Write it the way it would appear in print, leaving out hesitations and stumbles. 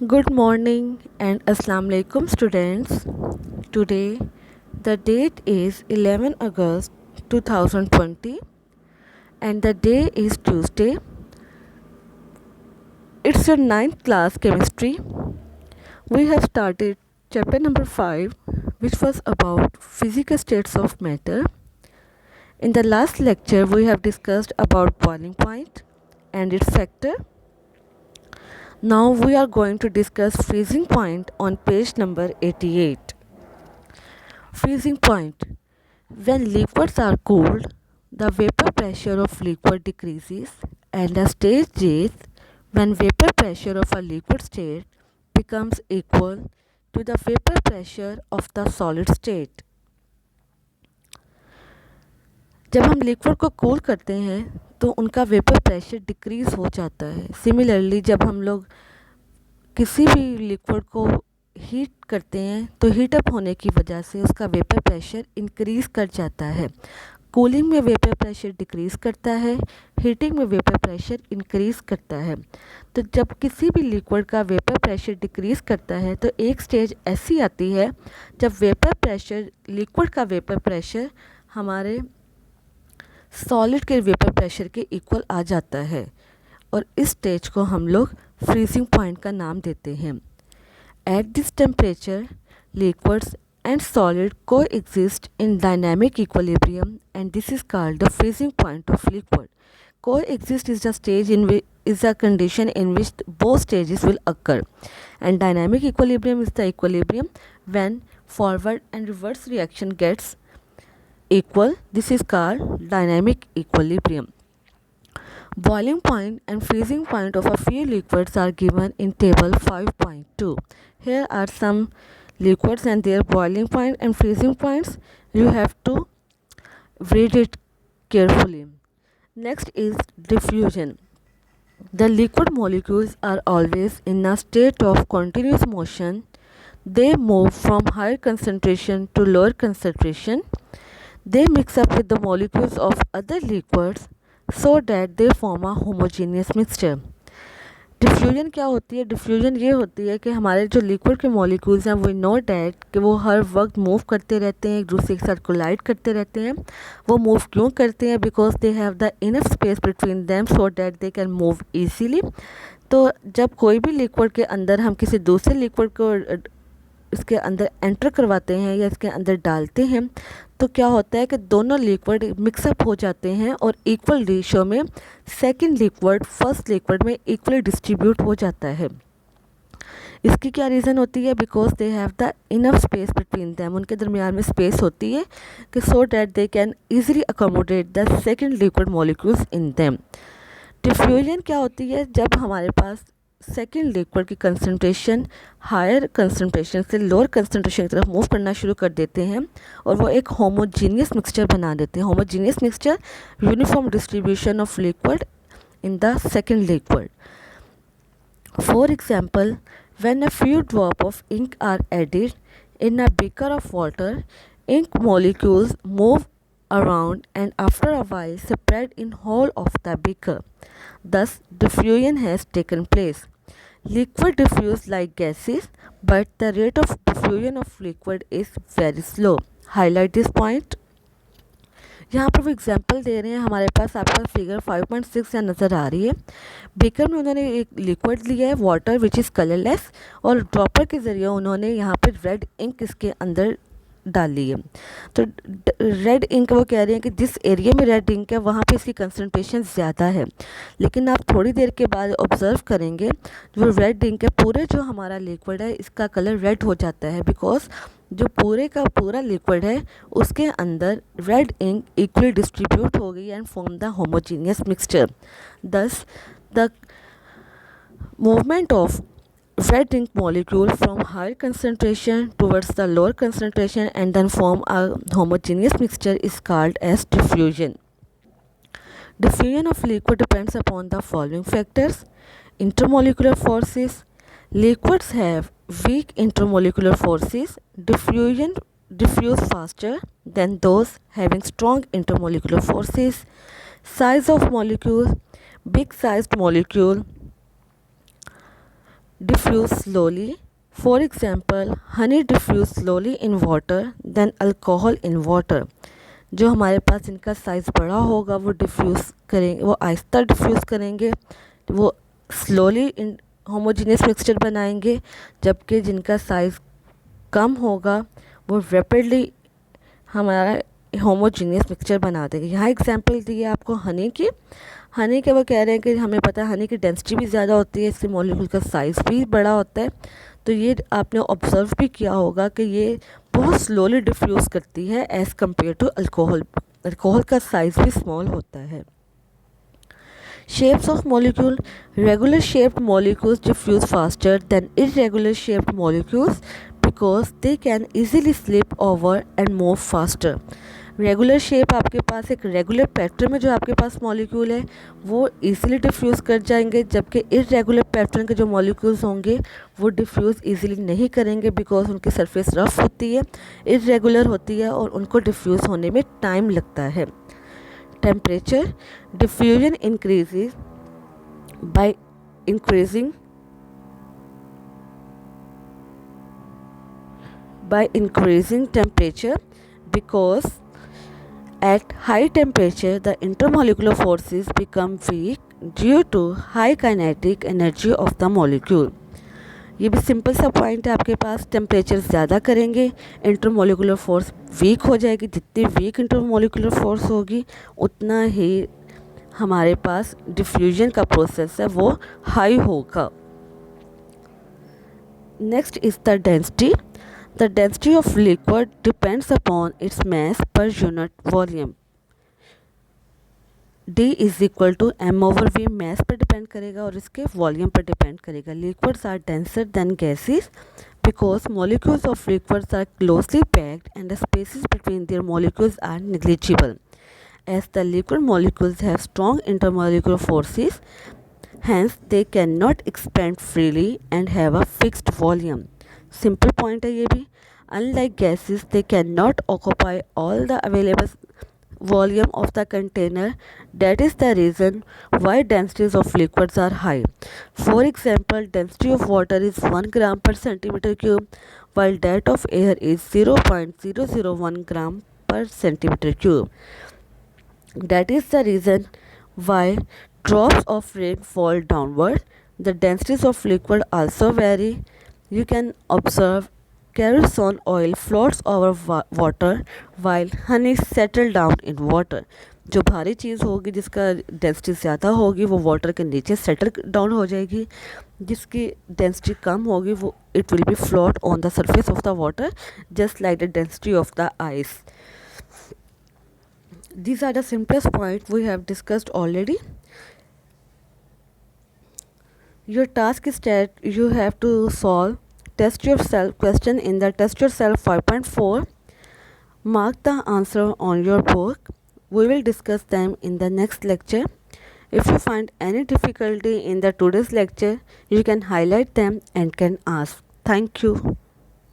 Good morning and Assalamu alaikum students. Today the date is 11 August 2020 and the day is Tuesday. It's your ninth class chemistry. We have started chapter number 5 which was about physical states of matter. In the last lecture we have discussed about boiling point and its factor. Now we are going to discuss freezing point on page number 88. Freezing point. When liquids are cooled, the vapor pressure of liquid decreases and the state J when vapor pressure of a liquid state becomes equal to the vapor pressure of the solid state. जब हम liquid को cool करते हैं तो उनका vapour pressure decrease हो जाता है. सिमिलरली जब हम लोग किसी भी लिक्विड को हीट करते हैं तो हीटअप होने की वजह से उसका वेपर प्रेशर इंक्रीज़ कर जाता है. कूलिंग में वेपर प्रेशर डिक्रीज़ करता है, हीटिंग में वेपर प्रेशर इंक्रीज़ करता है. तो जब किसी भी लिक्विड का वेपर प्रेशर डिक्रीज़ करता है तो एक स्टेज ऐसी आती है जब वेपर प्रेशर लिक्विड का वेपर प्रेशर हमारे सॉलिड के वेपर प्रेशर के इक्वल आ जाता है और इस स्टेज को हम लोग फ्रीजिंग पॉइंट का नाम देते हैं. At this temperature liquids and solid coexist in dynamic equilibrium and this is called the freezing point of liquid. Coexist is the stage in which is a condition in which both stages will occur and dynamic equilibrium is the equilibrium when forward and reverse reaction gets equal. This is called dynamic equilibrium. Boiling point and freezing point of a few liquids are given in table 5.2. Here are some liquids and their boiling point and freezing points. You have to read it carefully. Next is diffusion. The liquid molecules are always in a state of continuous motion. They move from higher concentration to lower concentration. They mix up with the molecules of other liquids so that they form a homogeneous mixture. Diffusion क्या होती है? Diffusion ये होती है कि हमारे जो liquid के मॉलिक्यूल्स हैं वो नो डैट कि वो हर वक्त मूव करते रहते हैं, एक दूसरे के साथ कोलाइड करते रहते हैं. वो मूव क्यों करते हैं? Because they have the enough space between them so that they can move easily. तो जब कोई भी लिक्विड के अंदर हम किसी दूसरे लिक्विड को इसके अंदर एंटर करवाते हैं या इसके अंदर डालते हैं तो क्या होता है कि दोनों लिक्विड मिक्सअप हो जाते हैं और इक्वल रेशियो में सेकंड लिक्विड फर्स्ट लिक्विड में इक्वली डिस्ट्रीब्यूट हो जाता है. इसकी क्या रीज़न होती है? Because they have the enough space between them. उनके दरमियान में स्पेस होती है कि so that they can easily accommodate the second liquid molecules in them. Diffusion क्या होती है? जब हमारे पास सेकेंड लिक्विड की कंसनट्रेशन हायर कंसनट्रेशन से लोअर कंसनट्रेशन की तरफ मूव करना शुरू कर देते हैं और वो एक होमोजीनियस मिक्सचर बना देते हैं. Homogeneous mixture uniform distribution of liquid in the second liquid. For example, when a few drops of ink are added in a beaker of water, ink molecules move around and after a while spread in whole of the beaker. Thus, diffusion has taken place. Liquid diffuse like gases, but the rate of diffusion of liquid is very slow. Highlight this point. यहाँ पर वो example दे रहे हैं. हमारे पास आपका figure 5.6 यहाँ नज़र आ रही है. बेकर में उन्होंने एक लिक्विड लिया है वाटर विच इज़ कलरलेस और ड्रॉपर के ज़रिए उन्होंने यहाँ पर रेड इंक इसके अंदर डाली है. तो रेड इंक वो कह रहे हैं कि जिस एरिया में रेड इंक है वहाँ पे इसकी कंसनट्रेशन ज़्यादा है, लेकिन आप थोड़ी देर के बाद ऑब्ज़र्व करेंगे जो रेड इंक है पूरे जो हमारा लिक्विड है इसका कलर रेड हो जाता है बिकॉज जो पूरे का पूरा लिक्विड है उसके अंदर रेड इंक इक्वली डिस्ट्रीब्यूट हो गई and form the homogeneous mixture. Thus the movement of red ink molecule from higher concentration towards the lower concentration and then form a homogeneous mixture is called as diffusion. Diffusion of liquid depends upon the following factors. Intermolecular forces. Liquids have weak intermolecular forces. Diffuse faster than those having strong intermolecular forces. Size of molecule. Big sized molecule diffuse slowly. For example, honey diffuse slowly in water than alcohol in water. जो हमारे पास इनका size बड़ा होगा वो diffuse करेंगे, वो आहिस्ता diffuse करेंगे, वो स्लोली इन होमोजीनियस मिक्सचर बनाएंगे, जबकि जिनका साइज़ कम होगा वो रैपिडली हमारा होमोजीनियस मिक्सचर बना देंगे। यहाँ एग्जांपल दी है आपको हनी की। हनी के वो कह रहे हैं कि हमें पता है हनी की डेंसिटी भी ज़्यादा होती है, इससे मॉलिक्यूल का साइज़ भी बड़ा होता है। तो ये आपने ऑब्ज़र्व भी किया होगा कि ये बहुत स्लोली डिफ्यूज़ करती है as compare to alcohol. Alcohol का साइज़ भी स्मॉल होता है। Shapes of molecule. Regular shaped molecules diffuse faster than irregular shaped molecules because they can easily slip over and move faster. Regular shape आपके पास एक regular pattern में जो आपके पास molecule है वो इजीली डिफ्यूज़ कर जाएंगे, जबकि इरेगुलर पैटर्न के जो मॉलिक्यूल्स होंगे वो डिफ्यूज़ इजीली नहीं करेंगे बिकॉज उनकी सरफेस रफ होती है, इरेगुलर होती है और उनको डिफ्यूज़ होने में टाइम लगता है। Temperature. Diffusion increases by increasing temperature because at high temperature the intermolecular forces become weak due to high kinetic energy of the molecule. ये भी सिंपल सा पॉइंट है, आपके पास टेम्परेचर ज़्यादा करेंगे इंटरमोलिकुलर फोर्स वीक हो जाएगी, जितनी वीक इंटरमोलिकुलर फोर्स होगी उतना ही हमारे पास डिफ्यूजन का प्रोसेस है वो हाई होगा। Next is the density. The density of liquid depends upon its mass per unit volume. D is equal to M over V, mass पर डिपेंड करेगा और इसके वॉल्यूम पर डिपेंड करेगा। Liquids are denser than gases because molecules of liquids are closely packed and the spaces between their molecules are negligible. As the liquid molecules have strong intermolecular forces, hence they cannot expand freely and have a fixed volume. Simple point है ये भी। Unlike gases, they cannot occupy all the available volume of the container. That is the reason why densities of liquids are high. For example, density of water is 1 gram per centimeter cube while that of air is 0.001 gram per centimeter cube. That is the reason why drops of rain fall downward. The densities of liquid also vary. You can observe kerosene oil floats over water while honey settle down in water. जो भारी चीज़ होगी जिसका density ज़्यादा होगी वो water के नीचे settle down हो जाएगी, जिसकी डेंसिटी कम होगी वो it will be float on the surface of the water just like the density of the ice. These are the simplest points we have discussed already. Your task is that you have to solve test yourself question in the test yourself 5.4. Mark the answer on your book. We will discuss them in the next lecture. If you find any difficulty in the today's lecture, you can highlight them and can ask. Thank you.